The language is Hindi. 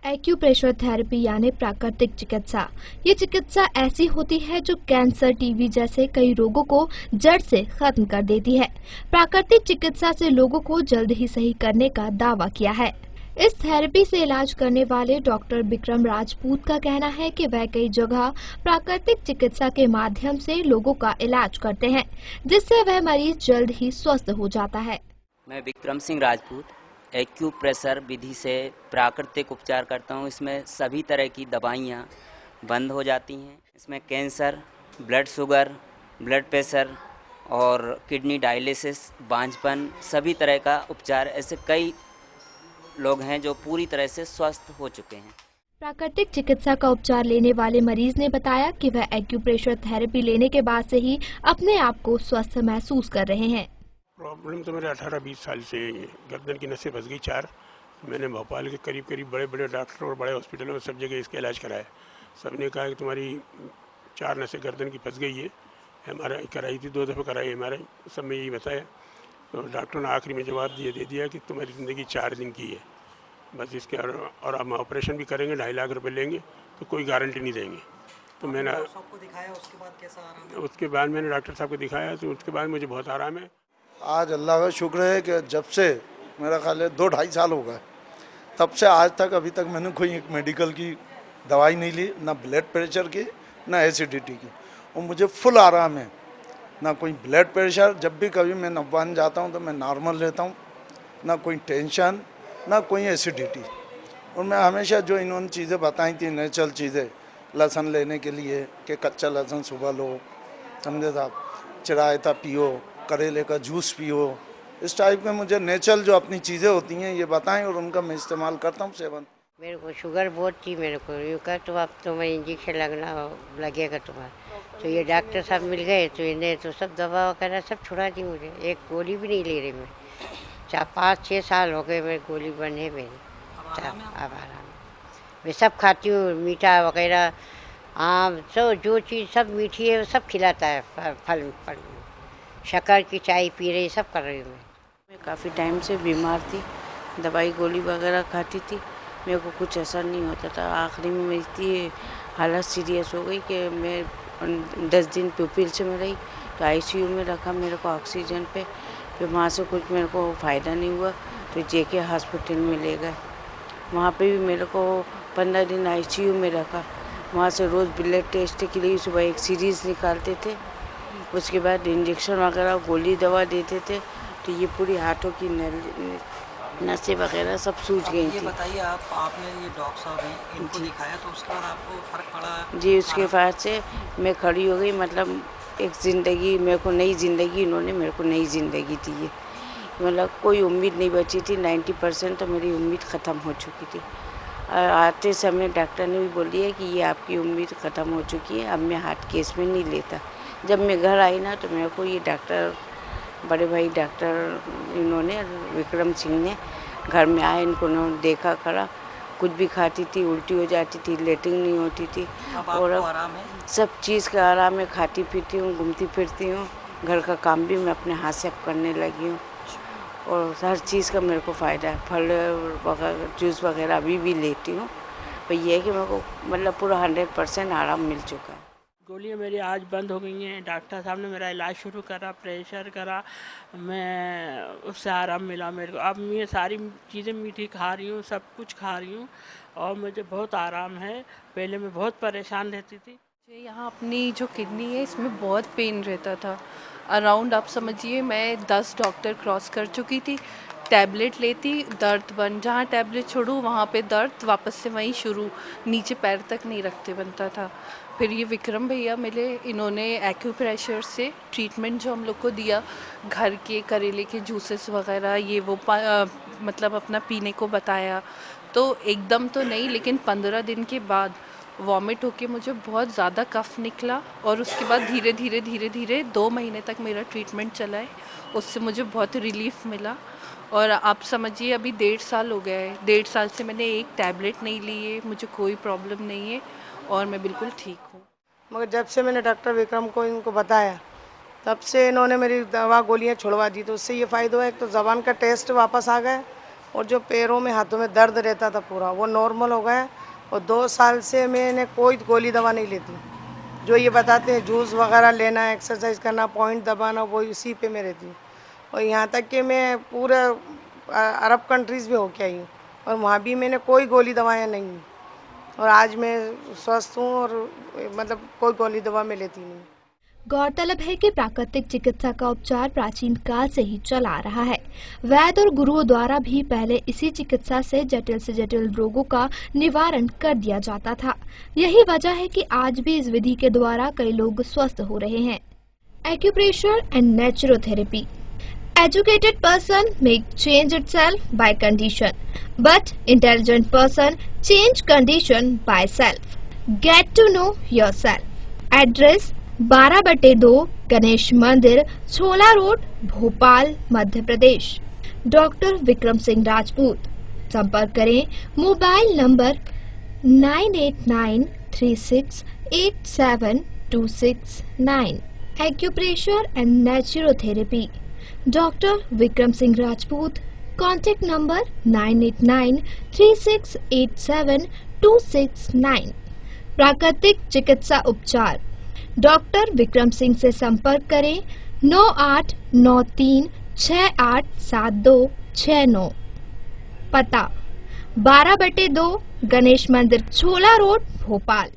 एक्यूप्रेशर थेरेपी यानी प्राकृतिक चिकित्सा। ये चिकित्सा ऐसी होती है जो कैंसर, टीबी जैसे कई रोगों को जड़ से खत्म कर देती है। प्राकृतिक चिकित्सा से लोगों को जल्द ही सही करने का दावा किया है। इस थेरेपी से इलाज करने वाले डॉक्टर विक्रम राजपूत का कहना है कि वह कई जगह प्राकृतिक चिकित्सा के माध्यम से लोगों का इलाज करते हैं, जिससे वह मरीज जल्द ही स्वस्थ हो जाता है। मैं विक्रम सिंह राजपूत एक्यूप्रेशर विधि से प्राकृतिक उपचार करता हूँ। इसमें सभी तरह की दवाइयाँ बंद हो जाती हैं। इसमें cancer, blood sugar, blood pressure और किडनी डायलिसिस, बांझपन, सभी तरह का उपचार, ऐसे कई लोग हैं जो पूरी तरह से स्वस्थ हो चुके हैं। प्राकृतिक चिकित्सा का उपचार लेने वाले मरीज ने बताया कि वह एक्यूप्रेशर थेरेपी लेने के बाद से ही अपने आप को स्वस्थ महसूस कर रहे हैं। प्रॉब्लम तो मेरे 18-20 साल से है। गर्दन की नसें फंस गई 4। मैंने भोपाल के करीब बड़े बड़े डॉक्टर और बड़े हॉस्पिटलों में सब जगह इसका इलाज कराया। सबने कहा कि तुम्हारी 4 नसें गर्दन की फंस गई है। MRI कराई थी, 2 दफ़े कराई MRI, सब में यही बताया। तो डॉक्टर ने आखिरी में जवाब दे दिया कि तुम्हारी ज़िंदगी 4 दिन की है बस। इसके और हम ऑपरेशन भी करेंगे, 2.5 लाख रुपये लेंगे, तो कोई गारंटी नहीं देंगे। तो मैंने सबको दिखाया, उसके बाद कैसा आराम है? उसके बाद मैंने डॉक्टर साहब को दिखाया, तो उसके बाद मुझे बहुत आराम है। आज अल्लाह का शुक्र है कि जब से मेरा ख्याल है 2-2.5 साल हो गए, तब से आज तक अभी तक मैंने कोई एक मेडिकल की दवाई नहीं ली, ना ब्लड प्रेशर की, ना एसिडिटी की, और मुझे फुल आराम है। ना कोई ब्लड प्रेशर, जब भी कभी मैं नब्बान जाता हूँ तो मैं नॉर्मल रहता हूँ, ना कोई टेंशन, ना कोई एसिडिटी। और मैं हमेशा जो इन्होंने चीज़ें बताई थी, नेचुरल चीज़ें, लहसुन लेने के लिए कि कच्चा लहसुन सुबह लो, समझे साहब, चिरायता पियो, करेले का जूस पियो, इस टाइप के मुझे नेचुरल जो अपनी चीज़ें होती हैं ये बताएं और उनका मैं इस्तेमाल करता हूँ, सेवन। मेरे को शुगर बहुत थी, मेरे को यूँ कर तो अब तो मैं इंजेक्शन लगेगा तुम्हारा। तो ये डॉक्टर साहब मिल गए तो इन्हें तो सब दवा वगैरह सब छुड़ा दी मुझे। एक गोली भी नहीं ले रही मैं। 4-5-6 साल हो गए मेरी गोली बंद है मेरी। अब आराम। मैं सब खाती हूँ, मीठा वगैरह, आम, सब जो चीज़ सब मीठी है वो सब खिलाता है। फल शक्कर की चाय पी रही, सब कर रही हूँ मैं। काफ़ी टाइम से बीमार थी, दवाई गोली वगैरह खाती थी, मेरे को कुछ असर नहीं होता था। आखिरी में मेरी इतनी हालत सीरियस हो गई कि मैं 10 दिन प्यूपिल से में रही, तो ICU में रखा मेरे को ऑक्सीजन पे। फिर वहाँ से कुछ मेरे को फ़ायदा नहीं हुआ तो JK हॉस्पिटल में ले गए। वहाँ पे भी मेरे को 15 दिन ICU में रखा। वहाँ से रोज़ ब्लड टेस्ट के लिए सुबह एक सीरीज़ निकालते थे, उसके बाद इंजेक्शन वगैरह गोली दवा देते थे। तो ये पूरी हाथों की नसें वगैरह सब सूज गई थी। ये बताइए, आपने ये डॉक्टर साहब हैं, इनको दिखाया तो उसके बाद आपको फ़र्क पड़ा? जी, उसके बाद से मैं खड़ी हो गई, मतलब एक ज़िंदगी, मेरे को नई ज़िंदगी, इन्होंने मेरे को नई ज़िंदगी दी है। मतलब कोई उम्मीद नहीं बची थी, 90% तो मेरी उम्मीद ख़त्म हो चुकी थी। आते समय डॉक्टर ने भी बोल दिया कि ये आपकी उम्मीद ख़त्म हो चुकी है, अब मैं हार्ट केस में नहीं लेता। जब मैं घर आई ना तो मेरे को ये डॉक्टर, बड़े भाई डॉक्टर, इन्होंने, विक्रम सिंह ने, घर में आए, इनको देखा करा। कुछ भी खाती थी उल्टी हो जाती थी, लेटिंग नहीं होती थी। और अब आराम है? सब चीज़ का आराम है, खाती पीती हूँ, घूमती फिरती हूँ, घर का काम भी मैं अपने हाथ से करने लगी हूँ, और हर चीज़ का मेरे को फ़ायदा है। फल वगैरह, जूस वगैरह अभी भी लेती हूँ, पर यह है कि मेरे को मतलब पूरा 100% आराम मिल चुका है। गोलियाँ मेरी आज बंद हो गई हैं। डॉक्टर साहब ने मेरा इलाज शुरू करा, प्रेशर करा, मैं उससे आराम मिला मेरे को। अब मैं सारी चीज़ें मीठी खा रही हूँ, सब कुछ खा रही हूँ, और मुझे बहुत आराम है। पहले मैं बहुत परेशान रहती थी। यहाँ अपनी जो किडनी है इसमें बहुत पेन रहता था। अराउंड आप समझिए मैं 10 डॉक्टर क्रॉस कर चुकी थी। टैबलेट लेती, दर्द बन, जहाँ टैबलेट छोड़ूँ वहाँ पे दर्द वापस से वहीं शुरू, नीचे पैर तक नहीं रखते बनता था। फिर ये विक्रम भैया मिले, इन्होंने एक्यूप्रेशर से ट्रीटमेंट जो हम लोग को दिया, घर के करेले के जूसेस वगैरह ये वो मतलब अपना पीने को बताया। तो एकदम तो नहीं, लेकिन 15 दिन के बाद वॉमिट होके मुझे बहुत ज़्यादा कफ निकला, और उसके बाद धीरे धीरे 2 महीने तक मेरा ट्रीटमेंट चला है। उससे मुझे बहुत रिलीफ मिला, और आप समझिए अभी 1.5 साल हो गया है। 1.5 साल से मैंने एक टैबलेट नहीं ली है, मुझे कोई प्रॉब्लम नहीं है, और मैं बिल्कुल ठीक हूँ। मगर जब से मैंने डॉक्टर विक्रम को इनको बताया, तब से इन्होंने मेरी दवा गोलियाँ छुड़वा दी। तो उससे ये फ़ायदा है, एक तो ज़बान का टेस्ट वापस आ गया, और जो पैरों में हाथों में दर्द रहता था पूरा वो नॉर्मल हो गया। और 2 साल से मैंने कोई गोली दवा नहीं लेती। जो ये बताते हैं जूस वगैरह लेना, एक्सरसाइज करना, पॉइंट दबाना, वो इसी पे मैं रहती हूँ। और यहाँ तक कि मैं पूरे अरब कंट्रीज़ में होके आई हूँ और वहाँ भी मैंने कोई गोली दवाएँ नहीं। और आज मैं स्वस्थ हूँ और मतलब कोई गोली दवा मैं लेती नहीं। गौरतलब है कि प्राकृतिक चिकित्सा का उपचार प्राचीन काल से ही चला आ रहा है। वैद्य और गुरुओं द्वारा भी पहले इसी चिकित्सा से जटिल रोगों का निवारण कर दिया जाता था। यही वजह है कि आज भी इस विधि के द्वारा कई लोग स्वस्थ हो रहे हैं। Acupressure and naturotherapy. Educated person may change itself by condition, but intelligent person change condition by self. Get to know yourself. Address 12/2 Ganesh मंदिर, छोला रोड, भोपाल, मध्य प्रदेश। डॉक्टर विक्रम सिंह राजपूत। संपर्क करें mobile number 9893687269। Acupressure and naturotherapy. Doctor Vikram Singh Rajput. Contact number 9893687269। प्राकृतिक चिकित्सा उपचार। डॉक्टर विक्रम सिंह से संपर्क करें 9893687269। पता 12/2 गणेश मंदिर, छोला रोड, भोपाल।